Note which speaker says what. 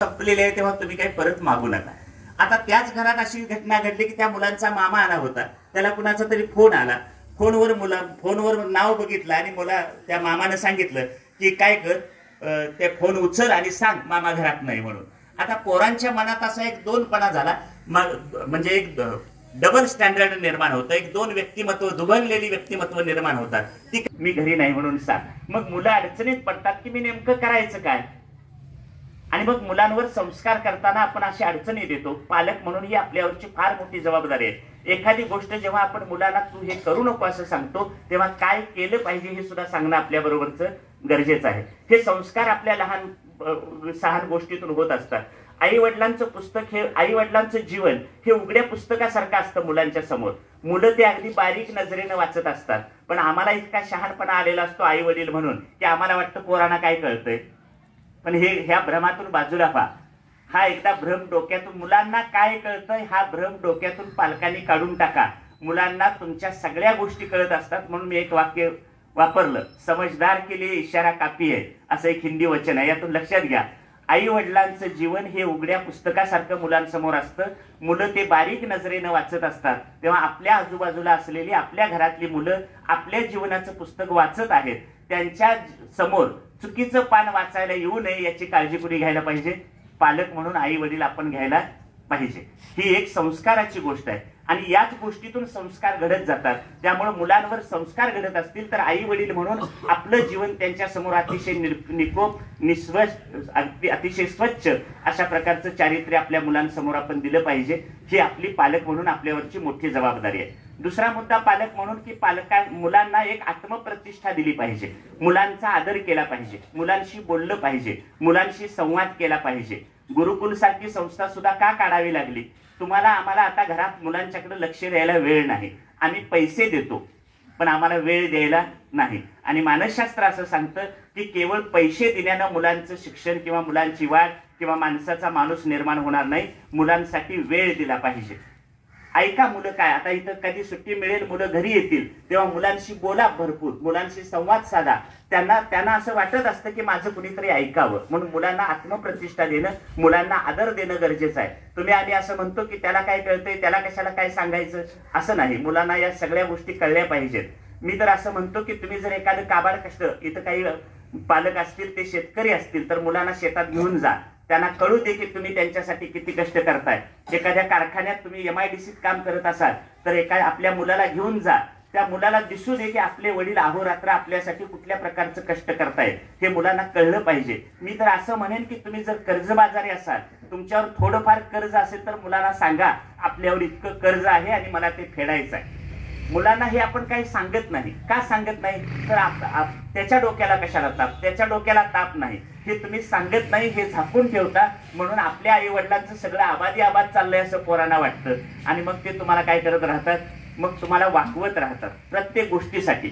Speaker 1: संपलेले आहे तेव्हा तुम्ही काही परत मागू नका. आता त्याच घरात अशी घटना घडली की त्या मुलांचा मामा आला होता, त्याला कुणाचा तरी फोन आला. फोनवर नाव बघितलं आणि त्या मामानं सांगितलं की काय कर, ते फोन उचल आणि सांग मामा घरात नाही म्हणून. आता पोरांच्या मनात असा एक दोनपणा झाला, म्हणजे एक डबल स्टँडर्ड निर्माण होतं, एक दोन व्यक्तिमत्व, दुभंगलेली व्यक्तिमत्व निर्माण होतात. ती मी घरी नाही म्हणून सांग. मग मुलं अडचणीत पडतात की मी नेमकं करायचं काय. आणि मग मुलांवर संस्कार करताना आपण अशी अडचणी देतो. पालक म्हणून ही आपल्यावरची फार मोठी जबाबदारी आहे. एखादी गोष्ट जेव्हा आपण मुलांना तू हे करू नको असं सांगतो, तेव्हा काय केलं पाहिजे हे सुद्धा सांगणं आपल्या बरोबरच गरजेचं आहे. हे संस्कार आपल्या लहान सहान गोष्टीतून होत असतात. आई वडिलांचं पुस्तक हे, आई वडिलांचं जीवन हे उघड्या पुस्तकासारखं असतं मुलांच्या समोर. मुलं ते अगदी बारीक नजरेनं वाचत असतात. पण आम्हाला इतका शहाणपणा आलेला असतो आई वडील म्हणून की आम्हाला वाटतं पोरांना काय कळतंय. पण ह्या भ्रमातून बाजूला पहा. हा एकदा भ्रम डोक्यातून, मुलांना काय कळतंय हा भ्रम डोक्यातून पालकांनी काढून टाका. मुलांना तुमच्या सगळ्या गोष्टी कळत असतात. म्हणून मी एक वाक्य वापरलं, समजदार के लिए इशारा काफी है, असं एक हिंदी वचन आहे. यातून लक्षात घ्या, आई वडिलांचं जीवन हे उघड्या पुस्तकासारखं मुलांसमोर असतं. मुलं ते बारीक नजरेनं वाचत असतात. तेव्हा आपल्या आजूबाजूला असलेली, आपल्या घरातली मुलं आपल्या जीवनाचं पुस्तक वाचत आहेत. त्यांच्या समोर चुकीचं पान वाचायला येऊ नये याची काळजी कुणी घ्यायला पाहिजे. पालक म्हणून आई वडील आपण घ्यायला पाहिजे. ही एक संस्काराची गोष्ट आहे आणि याच गोष्टीतून संस्कार घडत जातात. त्यामुळे मुलांवर संस्कार घडत असतील तर आई वडील म्हणून आपलं जीवन त्यांच्या समोर अतिशय निकोप, अतिशय स्वच्छ अशा प्रकारचं चारित्र्य आपल्या मुलांसमोर आपण दिलं पाहिजे. ही आपली पालक म्हणून आपल्यावरची मोठी जबाबदारी आहे. दुसरा मुद्दा पालक म्हणून की मुलांना एक आत्मप्रतिष्ठा दिली पाहिजे. मुलांचा आदर केला पाहिजे. मुलांशी बोललं पाहिजे. मुलांशी संवाद केला पाहिजे. गुरुकुल सारखी संस्था सुद्धा का काढावी लागली. तुम्हाला आम्हाला आता घरात मुलांच्याकडे लक्ष द्यायला वेळ नाही. आम्ही पैसे देतो पण आम्हाला वेळ द्यायला नाही. आणि मानसशास्त्र असं सांगतं की केवळ पैसे दिल्यानं मुलांचं शिक्षण किंवा मुलांची वाढ किंवा माणसाचा माणूस निर्माण होणार नाही. मुलांसाठी वेळ दिला पाहिजे. ऐका मुलं काय, आता इथं कधी सुट्टी मिळेल, मुलं घरी येतील तेव्हा मुलांशी बोला, भरपूर मुलांशी संवाद साधा. त्यांना असं वाटत असतं की माझं कुणीतरी ऐकावं. म्हणून मुलांना आत्मप्रतिष्ठा देणं, मुलांना आदर देणं गरजेचं आहे. आम्ही असं म्हणतो की त्याला काय कळतंय, त्याला कशाला काय सांगायचं, असं नाही. मुलांना या सगळ्या गोष्टी कळल्या पाहिजेत. मी तर असं म्हणतो की तुम्ही जर एखादं काबाड कष्ट, इथं काही पालक असतील ते शेतकरी असतील तर मुलांना शेतात घेऊन जा. त्यांना कळू दे की तुम्ही त्यांच्यासाठी किती कष्ट करताय. एखाद्या कारखान्यात तुम्ही MIDCत काम करत असाल तर आपल्या मुलाला घेऊन जा. त्या मुलाला दिसू दे की आपले वडील अहोरात्र आपल्यासाठी कुठल्या प्रकारचं कष्ट करतायत. हे मुलांना कळलं पाहिजे. मी तर असं म्हणेन की तुम्ही जर कर्जबाजारी असाल, तुमच्यावर थोडंफार कर्ज असेल तर मुलांना सांगा आपल्यावर इतकं कर्ज आहे आणि मला ते फेडायचं आहे. मुलांना हे आपण काही सांगत नाही. का सांगत नाही तर त्याच्या डोक्याला कशाला ताप, त्याच्या डोक्याला ताप नाही हे तुम्ही सांगत नाही, हे झाकून ठेवता. म्हणून आपल्या आई वडिलांचं सगळं आबाद चाललंय असं पोरांना वाटतं आणि मग ते तुम्हाला काय करत राहतात, मग तुम्हाला वाकवत राहतात प्रत्येक गोष्टीसाठी.